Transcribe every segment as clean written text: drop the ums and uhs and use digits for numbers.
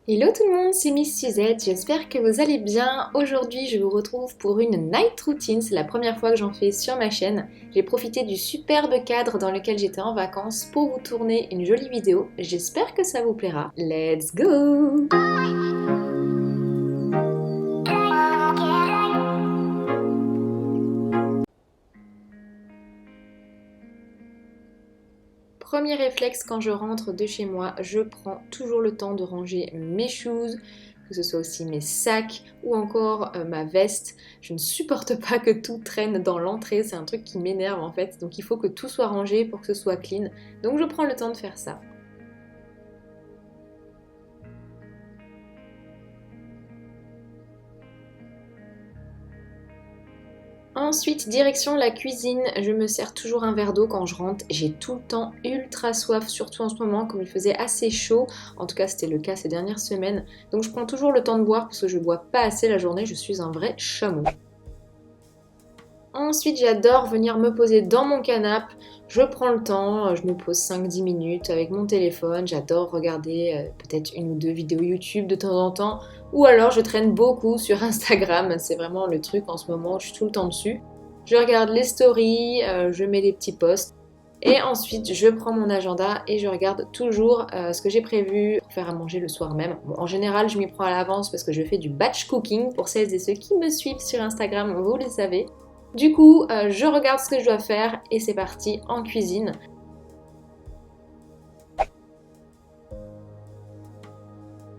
Hello tout le monde, c'est Miss Suzette, j'espère que vous allez bien. Aujourd'hui je vous retrouve pour une night routine, c'est la première fois que j'en fais sur ma chaîne. J'ai profité du superbe cadre dans lequel j'étais en vacances pour vous tourner une jolie vidéo. J'espère que ça vous plaira. Let's go! Premier réflexe quand je rentre de chez moi, je prends toujours le temps de ranger mes shoes, que ce soit aussi mes sacs ou encore ma veste. Je ne supporte pas que tout traîne dans l'entrée, c'est un truc qui m'énerve en fait, donc il faut que tout soit rangé pour que ce soit clean. Donc je prends le temps de faire ça. Ensuite, direction la cuisine, je me sers toujours un verre d'eau quand je rentre. J'ai tout le temps ultra soif, surtout en ce moment, comme il faisait assez chaud. En tout cas, c'était le cas ces dernières semaines. Donc je prends toujours le temps de boire parce que je bois pas assez la journée, je suis un vrai chameau. Ensuite, j'adore venir me poser dans mon canapé. Je prends le temps, je me pose 5-10 minutes avec mon téléphone. J'adore regarder peut-être une ou deux vidéos YouTube de temps en temps. Ou alors, je traîne beaucoup sur Instagram. C'est vraiment le truc en ce moment, je suis tout le temps dessus. Je regarde les stories, je mets des petits posts. Et ensuite, je prends mon agenda et je regarde toujours ce que j'ai prévu pour faire à manger le soir même. Bon, en général, je m'y prends à l'avance parce que je fais du batch cooking. Pour celles et ceux qui me suivent sur Instagram, vous le savez. Du coup, je regarde ce que je dois faire et c'est parti en cuisine.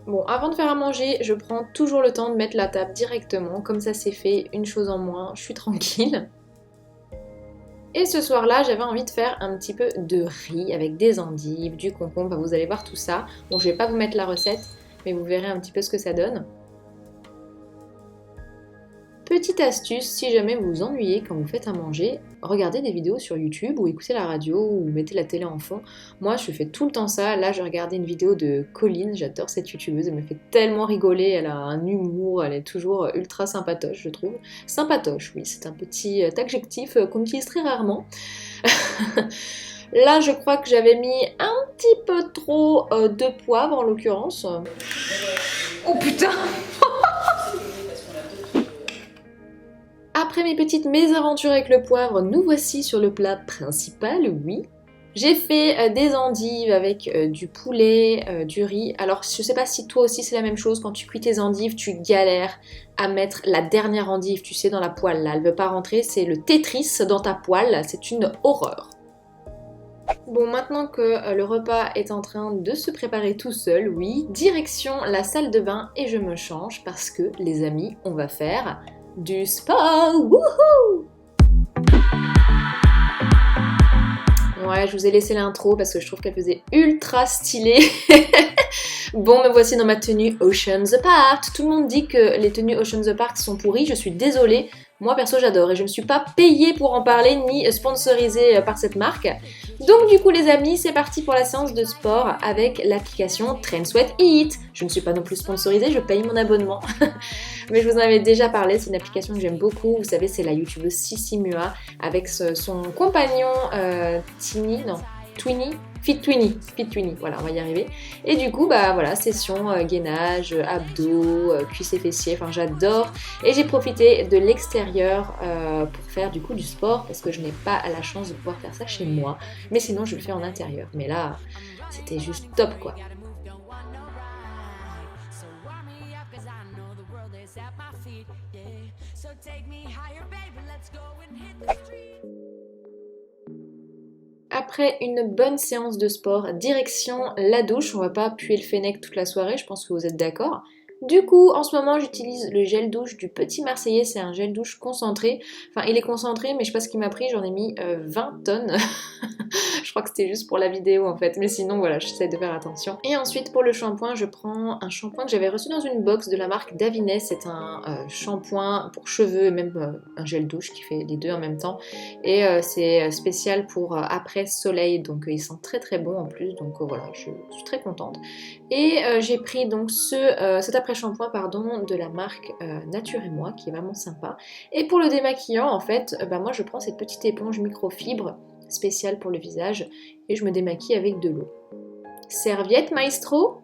Bon, avant de faire à manger, je prends toujours le temps de mettre la table directement, comme ça c'est fait, une chose en moins, je suis tranquille. Et ce soir-là, j'avais envie de faire un petit peu de riz avec des endives, du concombre, vous allez voir tout ça. Bon, je vais pas vous mettre la recette, mais vous verrez un petit peu ce que ça donne. Petite astuce, si jamais vous vous ennuyez quand vous faites à manger, regardez des vidéos sur YouTube ou écoutez la radio ou mettez la télé en fond. Moi, je fais tout le temps ça. Là, j'ai regardé une vidéo de Colline, j'adore cette youtubeuse, elle me fait tellement rigoler, elle a un humour, elle est toujours ultra sympatoche, je trouve. Sympatoche, oui, c'est un petit adjectif qu'on utilise très rarement. Là, je crois que j'avais mis un petit peu trop de poivre en l'occurrence. Oh putain! Après mes petites mésaventures avec le poivre, nous voici sur le plat principal, oui. J'ai fait des endives avec du poulet, du riz. Alors je sais pas si toi aussi c'est la même chose, quand tu cuis tes endives, tu galères à mettre la dernière endive, tu sais, dans la poêle là. Elle veut pas rentrer, c'est le Tetris dans ta poêle, c'est une horreur. Bon, maintenant que le repas est en train de se préparer tout seul, oui, direction la salle de bain et je me change parce que, les amis, on va faire du sport. Wouhou! Ouais, je vous ai laissé l'intro parce que je trouve qu'elle faisait ultra stylée. Bon, me voici dans ma tenue Ocean's Apart. Tout le monde dit que les tenues Ocean's Apart sont pourries, je suis désolée. Moi perso j'adore et je ne suis pas payée pour en parler ni sponsorisée par cette marque. Donc du coup les amis, c'est parti pour la séance de sport avec l'application Train Sweat Eat. Je ne suis pas non plus sponsorisée, je paye mon abonnement. Mais je vous en avais déjà parlé, c'est une application que j'aime beaucoup. Vous savez, c'est la youtubeuse Sissi Mua avec son compagnon Fit Twinny, voilà, on va y arriver. Et du coup, bah voilà, session gainage, abdos, cuisses et fessiers, enfin j'adore. Et j'ai profité de l'extérieur pour faire du coup du sport parce que je n'ai pas la chance de pouvoir faire ça chez moi. Mais sinon, je le fais en intérieur. Mais là, c'était juste top quoi. Après une bonne séance de sport, direction la douche. On va pas puer le fennec toute la soirée, je pense que vous êtes d'accord. Du coup, en ce moment, j'utilise le gel douche du Petit Marseillais. C'est un gel douche concentré. Enfin, il est concentré, mais je sais pas ce qu'il m'a pris. J'en ai mis 20 tonnes. Je crois que c'était juste pour la vidéo en fait. Mais sinon, voilà, j'essaie de faire attention. Et ensuite, pour le shampoing, je prends un shampoing que j'avais reçu dans une box de la marque Davines. C'est un shampoing pour cheveux et même un gel douche qui fait les deux en même temps. Et c'est spécial pour après soleil. Donc, il sent très très bon en plus. Donc, voilà, je suis très contente. Et j'ai pris donc cet après-shampoing pardon, de la marque Nature et Moi qui est vraiment sympa. Et pour le démaquillant en fait, moi je prends cette petite éponge microfibre spéciale pour le visage et je me démaquille avec de l'eau. Serviette maestro?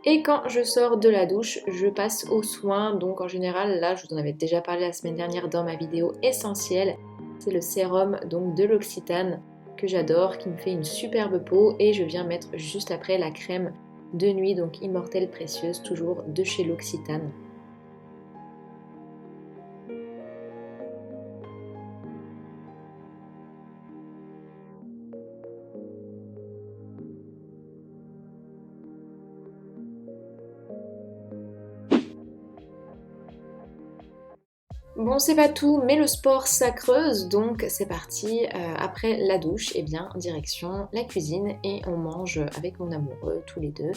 Et quand je sors de la douche, je passe aux soins. Donc en général, là je vous en avais déjà parlé la semaine dernière dans ma vidéo essentielle. C'est le sérum donc de l'Occitane que j'adore, qui me fait une superbe peau. Et je viens mettre juste après la crème de nuit, donc Immortelle Précieuse, toujours de chez l'Occitane. Bon, c'est pas tout, mais le sport ça creuse, donc c'est parti. Après la douche, eh bien, direction la cuisine et on mange avec mon amoureux tous les deux.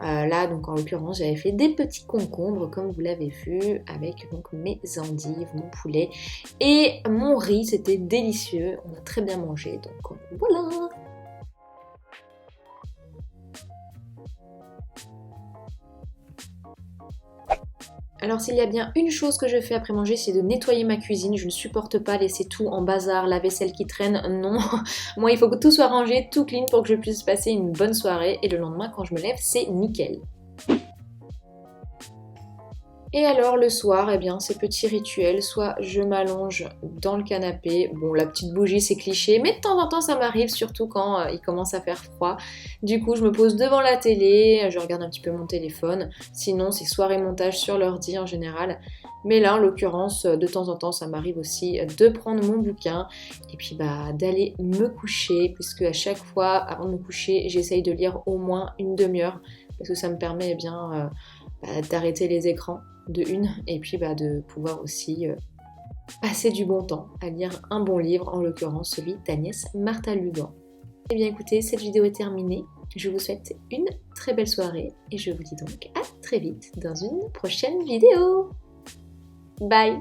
Là, donc en l'occurrence, j'avais fait des petits concombres, comme vous l'avez vu, avec donc mes endives, mon poulet et mon riz. C'était délicieux, on a très bien mangé, donc voilà. Alors s'il y a bien une chose que je fais après manger, c'est de nettoyer ma cuisine. Je ne supporte pas laisser tout en bazar, la vaisselle qui traîne, non. Moi, il faut que tout soit rangé, tout clean pour que je puisse passer une bonne soirée. Et le lendemain, quand je me lève, c'est nickel. Et alors le soir, eh bien, ces petits rituels, soit je m'allonge dans le canapé, bon la petite bougie c'est cliché, mais de temps en temps ça m'arrive, surtout quand il commence à faire froid. Du coup je me pose devant la télé, je regarde un petit peu mon téléphone, sinon c'est soirée montage sur l'ordi en général. Mais là en l'occurrence, de temps en temps ça m'arrive aussi de prendre mon bouquin et puis d'aller me coucher, puisque à chaque fois avant de me coucher j'essaye de lire au moins une demi-heure, parce que ça me permet d'arrêter les écrans de une, et puis de pouvoir aussi passer du bon temps à lire un bon livre, en l'occurrence celui d'Agnès Martin-Lugan. Et bien écoutez, cette vidéo est terminée, je vous souhaite une très belle soirée et je vous dis donc à très vite dans une prochaine vidéo. Bye!